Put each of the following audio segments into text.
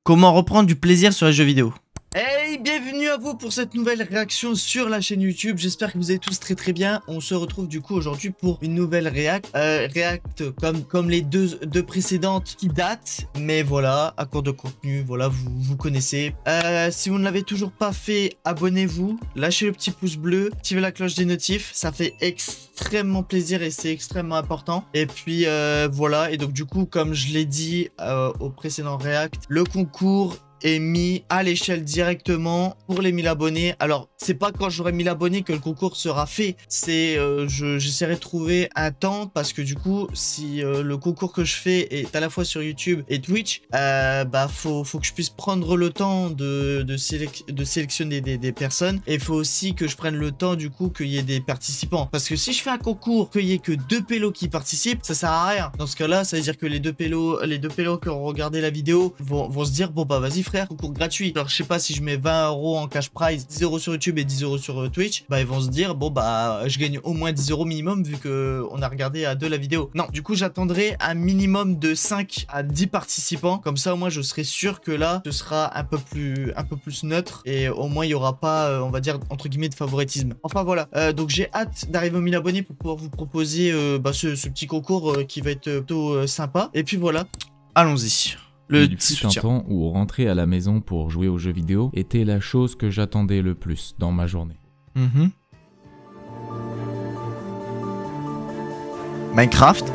Comment reprendre du plaisir sur les jeux vidéo? Hey, bienvenue à vous pour cette nouvelle réaction sur la chaîne YouTube. J'espère que vous allez tous très bien. On se retrouve du coup aujourd'hui pour une nouvelle react comme les deux précédentes qui datent. Mais voilà, à court de contenu, voilà, vous connaissez. Si vous ne l'avez toujours pas fait, abonnez-vous. Lâchez le petit pouce bleu, activez la cloche des notifs. Ça fait extrêmement plaisir et c'est extrêmement important. Et puis voilà, et donc du coup, comme je l'ai dit au précédent react, le concours est mis à l'échelle directement pour les 1000 abonnés. Alors, c'est pas quand j'aurai 1000 abonnés que le concours sera fait. C'est, j'essaierai de trouver un temps parce que du coup, si le concours que je fais est à la fois sur YouTube et Twitch, bah faut que je puisse prendre le temps de sélectionner des personnes. Et il faut aussi que je prenne le temps du coup qu'il y ait des participants. Parce que si je fais un concours, qu'il y ait que 2 pélos qui participent, ça sert à rien. Dans ce cas-là, ça veut dire que les deux pélos qui ont regardé la vidéo vont se dire, bon bah vas-y frère, concours gratuit. Alors je sais pas, si je mets 20 € en cash prize, 10 € sur YouTube et 10 € sur Twitch, bah ils vont se dire bon bah je gagne au moins 10 € minimum vu que on a regardé à 2 la vidéo. Non, du coup j'attendrai un minimum de 5 à 10 participants, comme ça au moins je serai sûr que là ce sera un peu plus neutre et au moins il y aura pas on va dire entre guillemets de favoritisme. Enfin voilà, donc j'ai hâte d'arriver aux 1000 abonnés pour pouvoir vous proposer ce petit concours qui va être plutôt sympa. Et puis voilà, allons-y. Il fut un temps où rentrer à la maison pour jouer aux jeux vidéo était la chose que j'attendais le plus dans ma journée. Minecraft.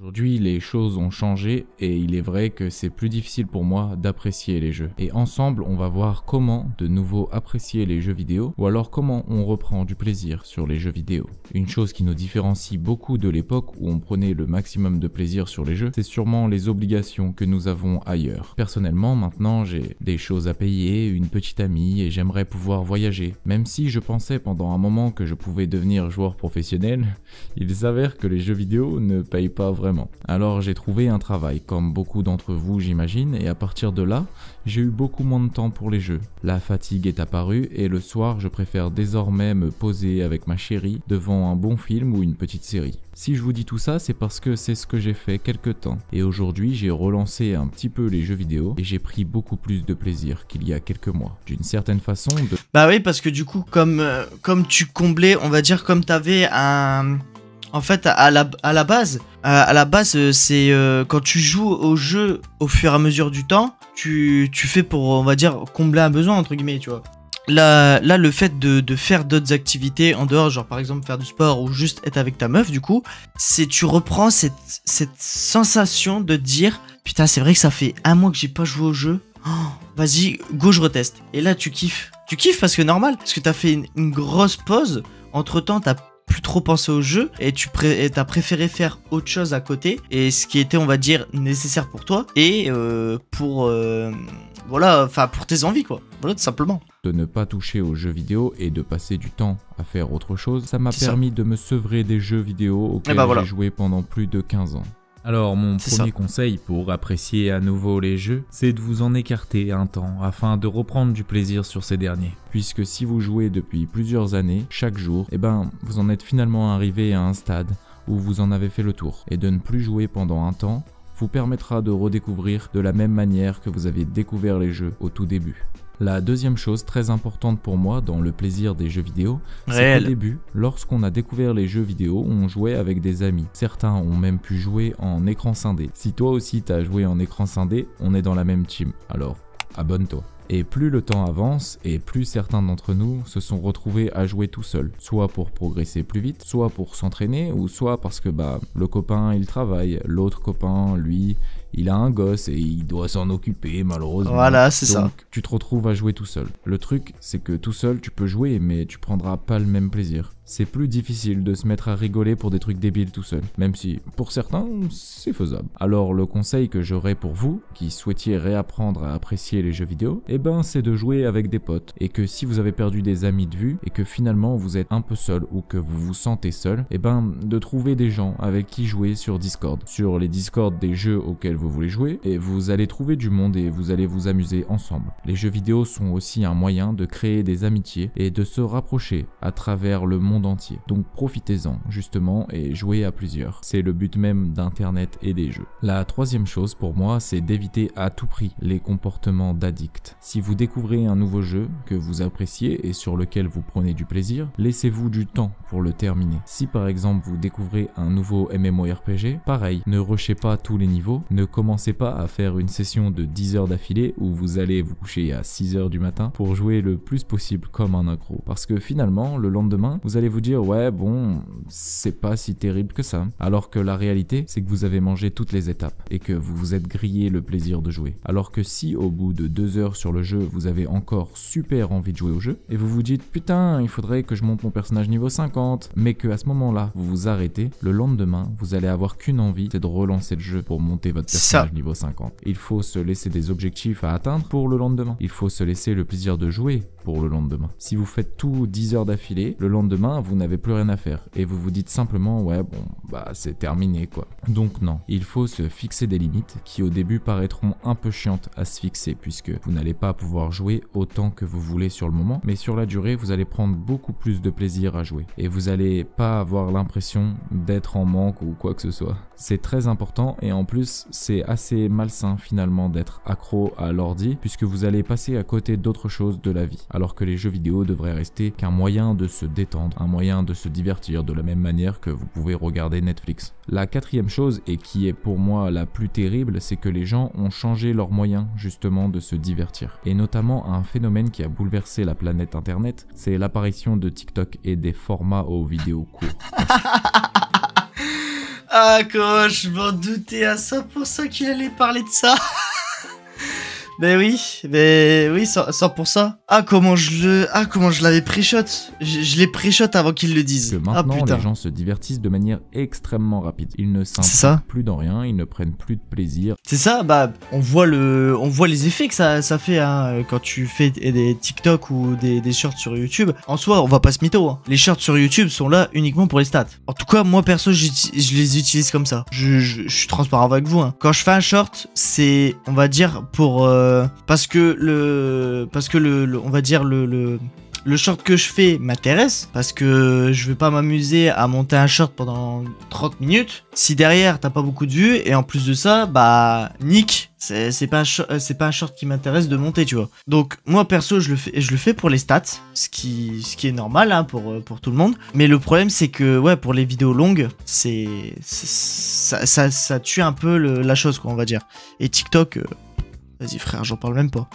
Aujourd'hui, les choses ont changé et il est vrai que c'est plus difficile pour moi d'apprécier les jeux. Et ensemble, on va voir comment de nouveau apprécier les jeux vidéo ou alors comment on reprend du plaisir sur les jeux vidéo. Une chose qui nous différencie beaucoup de l'époque où on prenait le maximum de plaisir sur les jeux, c'est sûrement les obligations que nous avons ailleurs. Personnellement, maintenant, j'ai des choses à payer, une petite amie et j'aimerais pouvoir voyager. Même si je pensais pendant un moment que je pouvais devenir joueur professionnel, il s'avère que les jeux vidéo ne payent pas vraiment. Alors j'ai trouvé un travail, comme beaucoup d'entre vous j'imagine, et à partir de là, j'ai eu beaucoup moins de temps pour les jeux. La fatigue est apparue et le soir je préfère désormais me poser avec ma chérie devant un bon film ou une petite série. Si je vous dis tout ça, c'est parce que c'est ce que j'ai fait quelques temps. Et aujourd'hui j'ai relancé un petit peu les jeux vidéo et j'ai pris beaucoup plus de plaisir qu'il y a quelques mois. D'une certaine façon de... Bah oui, parce que du coup comme tu comblais, on va dire comme t'avais un... En fait, à la base, c'est quand tu joues au jeu au fur et à mesure du temps, tu fais pour, on va dire, combler un besoin, entre guillemets, tu vois. Là, le fait de faire d'autres activités en dehors, genre par exemple faire du sport ou juste être avec ta meuf, du coup, c'est tu reprends cette sensation de dire, putain, c'est vrai que ça fait un mois que j'ai pas joué au jeu. Oh, vas-y, go, je reteste. Et là, tu kiffes. Tu kiffes parce que normal, parce que t'as fait une grosse pause. Entre-temps, t'as plus trop pensé au jeu et t'as préféré faire autre chose à côté, et ce qui était, on va dire, nécessaire pour toi et voilà, enfin pour tes envies, quoi. Voilà, tout simplement. De ne pas toucher aux jeux vidéo et de passer du temps à faire autre chose, ça m'a permis de me sevrer des jeux vidéo auxquels j'ai joué pendant plus de 15 ans. Alors mon premier conseil pour apprécier à nouveau les jeux, c'est de vous en écarter un temps afin de reprendre du plaisir sur ces derniers. Puisque si vous jouez depuis plusieurs années, chaque jour, vous en êtes finalement arrivé à un stade où vous en avez fait le tour. Et de ne plus jouer pendant un temps vous permettra de redécouvrir de la même manière que vous avez découvert les jeux au tout début. La deuxième chose très importante pour moi dans le plaisir des jeux vidéo, c'est qu'au début, lorsqu'on a découvert les jeux vidéo, on jouait avec des amis. Certains ont même pu jouer en écran scindé. Si toi aussi t'as joué en écran scindé, on est dans la même team, alors abonne-toi. Et plus le temps avance, et plus certains d'entre nous se sont retrouvés à jouer tout seuls, soit pour progresser plus vite, soit pour s'entraîner, ou soit parce que le copain il travaille, l'autre copain lui il a un gosse et il doit s'en occuper malheureusement. Voilà, c'est ça. Donc tu te retrouves à jouer tout seul. Le truc c'est que tout seul tu peux jouer mais tu prendras pas le même plaisir. C'est plus difficile de se mettre à rigoler pour des trucs débiles tout seul, même si pour certains c'est faisable. Alors le conseil que j'aurais pour vous qui souhaitiez réapprendre à apprécier les jeux vidéo, eh ben c'est de jouer avec des potes, et que si vous avez perdu des amis de vue et que finalement vous êtes un peu seul ou que vous vous sentez seul, eh ben de trouver des gens avec qui jouer sur Discord, sur les Discord des jeux auxquels vous voulez jouer, et vous allez trouver du monde et vous allez vous amuser ensemble. Les jeux vidéo sont aussi un moyen de créer des amitiés et de se rapprocher à travers le monde entier. Donc profitez-en justement et jouez à plusieurs. C'est le but même d'internet et des jeux. La troisième chose pour moi, c'est d'éviter à tout prix les comportements d'addict. Si vous découvrez un nouveau jeu que vous appréciez et sur lequel vous prenez du plaisir, laissez-vous du temps pour le terminer. Si par exemple vous découvrez un nouveau MMORPG, pareil, ne rushez pas tous les niveaux, ne commencez pas à faire une session de 10 heures d'affilée où vous allez vous coucher à 6 heures du matin pour jouer le plus possible comme un accro. Parce que finalement, le lendemain, vous allez vous dire ouais bon, c'est pas si terrible que ça. Alors que la réalité, c'est que vous avez mangé toutes les étapes et que vous vous êtes grillé le plaisir de jouer. Alors que si au bout de 2 heures sur le jeu, vous avez encore super envie de jouer au jeu et vous vous dites putain, il faudrait que je monte mon personnage niveau 50, mais que à ce moment-là, vous vous arrêtez, le lendemain, vous allez avoir qu'une envie, c'est de relancer le jeu pour monter votre personnage niveau 50. Il faut se laisser des objectifs à atteindre pour le lendemain. Il faut se laisser le plaisir de jouer pour le lendemain. Si vous faites tout 10 heures d'affilée, le lendemain, vous n'avez plus rien à faire et vous vous dites simplement ouais bon, bah c'est terminé quoi. Donc non, il faut se fixer des limites qui au début paraîtront un peu chiantes à se fixer puisque vous n'allez pas pouvoir jouer autant que vous voulez sur le moment, mais sur la durée, vous allez prendre beaucoup plus de plaisir à jouer et vous n'allez pas avoir l'impression d'être en manque ou quoi que ce soit. C'est très important et en plus, c'est assez malsain finalement d'être accro à l'ordi puisque vous allez passer à côté d'autres choses de la vie. Alors que les jeux vidéo devraient rester qu'un moyen de se détendre, un moyen de se divertir de la même manière que vous pouvez regarder Netflix. La quatrième chose, et qui est pour moi la plus terrible, c'est que les gens ont changé leurs moyens justement de se divertir. Et notamment un phénomène qui a bouleversé la planète internet, c'est l'apparition de TikTok et des formats aux vidéos courts. Ah quoi, je m'en doutais à 100% qu'il allait parler de ça. Mais oui, 100%. Ah comment je l'avais pré-shot. Je l'ai pré-shot avant qu'ils le disent. Que maintenant, les gens se divertissent de manière extrêmement rapide. Ils ne s'impliquent plus dans rien, ils ne prennent plus de plaisir. C'est ça, bah on voit les effets que ça fait hein, quand tu fais des TikTok ou des shorts sur YouTube. En soi, on va pas se mytho. Hein. Les shorts sur YouTube sont là uniquement pour les stats. En tout cas, moi perso, je les utilise comme ça. Je suis transparent avec vous. Hein. Quand je fais un short, c'est, on va dire, pour parce que on va dire le short que je fais m'intéresse parce que je vais pas m'amuser à monter un short pendant 30 minutes. Si derrière t'as pas beaucoup de vues et en plus de ça, bah nick, c'est pas un short qui m'intéresse de monter, tu vois. Donc moi perso je le fais pour les stats, ce qui est normal hein, pour tout le monde. Mais le problème c'est que ouais, pour les vidéos longues, ça tue un peu la chose quoi, on va dire. Et TikTok vas-y frère, j'en parle même pas.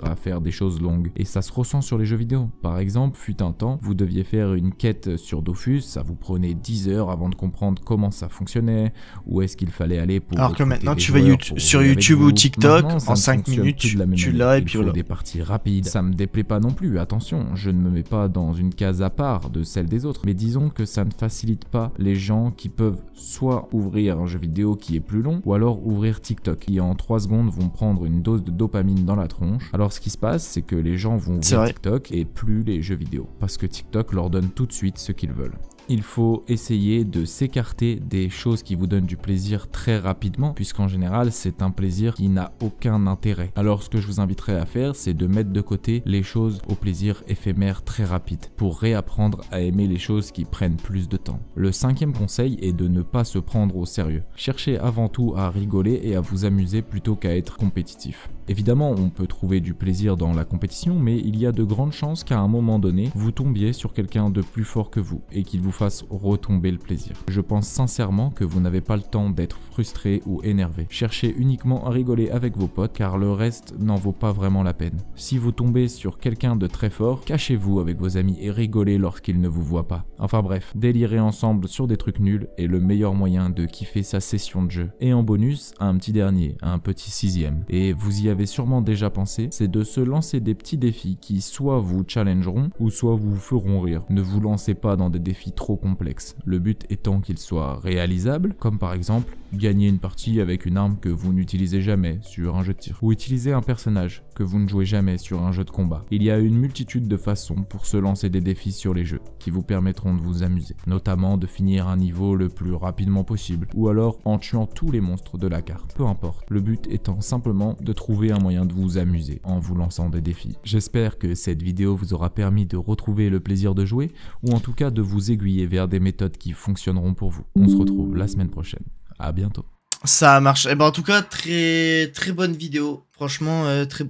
À faire des choses longues et ça se ressent sur les jeux vidéo. Par exemple, fut un temps, vous deviez faire une quête sur Dofus, ça vous prenait 10 heures avant de comprendre comment ça fonctionnait, où est-ce qu'il fallait aller pour... Alors que maintenant tu vas sur YouTube ou TikTok, en 5 minutes tu l'as et puis voilà. Des parties rapides, ça me déplaît pas non plus, attention, je ne me mets pas dans une case à part de celle des autres, mais disons que ça ne facilite pas les gens qui peuvent soit ouvrir un jeu vidéo qui est plus long, ou alors ouvrir TikTok, qui en 3 secondes vont prendre une dose de dopamine dans la tronche. Alors ce qui se passe, c'est que les gens vont ouvrir TikTok et plus les jeux vidéo, parce que TikTok leur donne tout de suite ce qu'ils veulent. Il faut essayer de s'écarter des choses qui vous donnent du plaisir très rapidement, puisqu'en général, c'est un plaisir qui n'a aucun intérêt. Alors, ce que je vous inviterai à faire, c'est de mettre de côté les choses au plaisir éphémère très rapide, pour réapprendre à aimer les choses qui prennent plus de temps. Le 5e conseil est de ne pas se prendre au sérieux. Cherchez avant tout à rigoler et à vous amuser plutôt qu'à être compétitif. Évidemment, on peut trouver du plaisir dans la compétition, mais il y a de grandes chances qu'à un moment donné, vous tombiez sur quelqu'un de plus fort que vous et qu'il vous fasse retomber le plaisir. Je pense sincèrement que vous n'avez pas le temps d'être frustré ou énervé. Cherchez uniquement à rigoler avec vos potes car le reste n'en vaut pas vraiment la peine. Si vous tombez sur quelqu'un de très fort, cachez-vous avec vos amis et rigolez lorsqu'ils ne vous voient pas. Enfin bref, délirer ensemble sur des trucs nuls est le meilleur moyen de kiffer sa session de jeu. Et en bonus, un petit dernier, un petit 6e. Et vous y avez sûrement déjà pensé, c'est de se lancer des petits défis qui soit vous challengeront ou soit vous feront rire. Ne vous lancez pas dans des défis trop complexes. Le but étant qu'ils soient réalisables, comme par exemple gagner une partie avec une arme que vous n'utilisez jamais sur un jeu de tir, ou utiliser un personnage que vous ne jouez jamais sur un jeu de combat. Il y a une multitude de façons pour se lancer des défis sur les jeux, qui vous permettront de vous amuser, notamment de finir un niveau le plus rapidement possible, ou alors en tuant tous les monstres de la carte. Peu importe, le but étant simplement de trouver un moyen de vous amuser en vous lançant des défis. J'espère que cette vidéo vous aura permis de retrouver le plaisir de jouer, ou en tout cas de vous aiguiller vers des méthodes qui fonctionneront pour vous. On se retrouve la semaine prochaine. À bientôt. Ça marche. Et ben en tout cas, très bonne vidéo. Franchement, très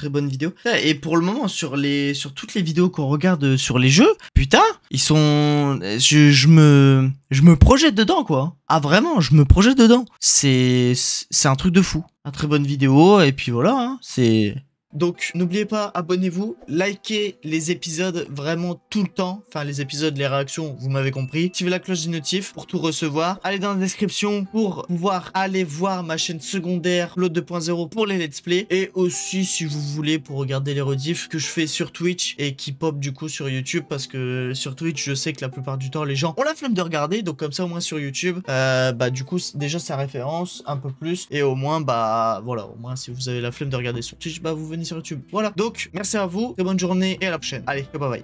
bonne vidéo. Et pour le moment, sur toutes les vidéos qu'on regarde sur les jeux, putain, ils sont... Je me projette dedans, quoi. Ah vraiment, je me projette dedans. C'est un truc de fou. Une très bonne vidéo, et puis voilà, hein, c'est... Donc n'oubliez pas, abonnez-vous, likez les épisodes vraiment tout le temps. Enfin les épisodes, les réactions, vous m'avez compris. Activez la cloche des notifs pour tout recevoir. Allez dans la description pour pouvoir aller voir ma chaîne secondaire Claude 2.0 pour les let's play. Et aussi si vous voulez pour regarder les rediffs que je fais sur Twitch et qui pop du coup sur YouTube. Parce que sur Twitch je sais que la plupart du temps les gens ont la flemme de regarder. Donc comme ça au moins sur YouTube, bah du coup déjà ça référence un peu plus. Et au moins bah voilà, au moins si vous avez la flemme de regarder sur Twitch, bah vous venez sur YouTube. Voilà, donc merci à vous, très bonne journée et à la prochaine. Allez, bye bye.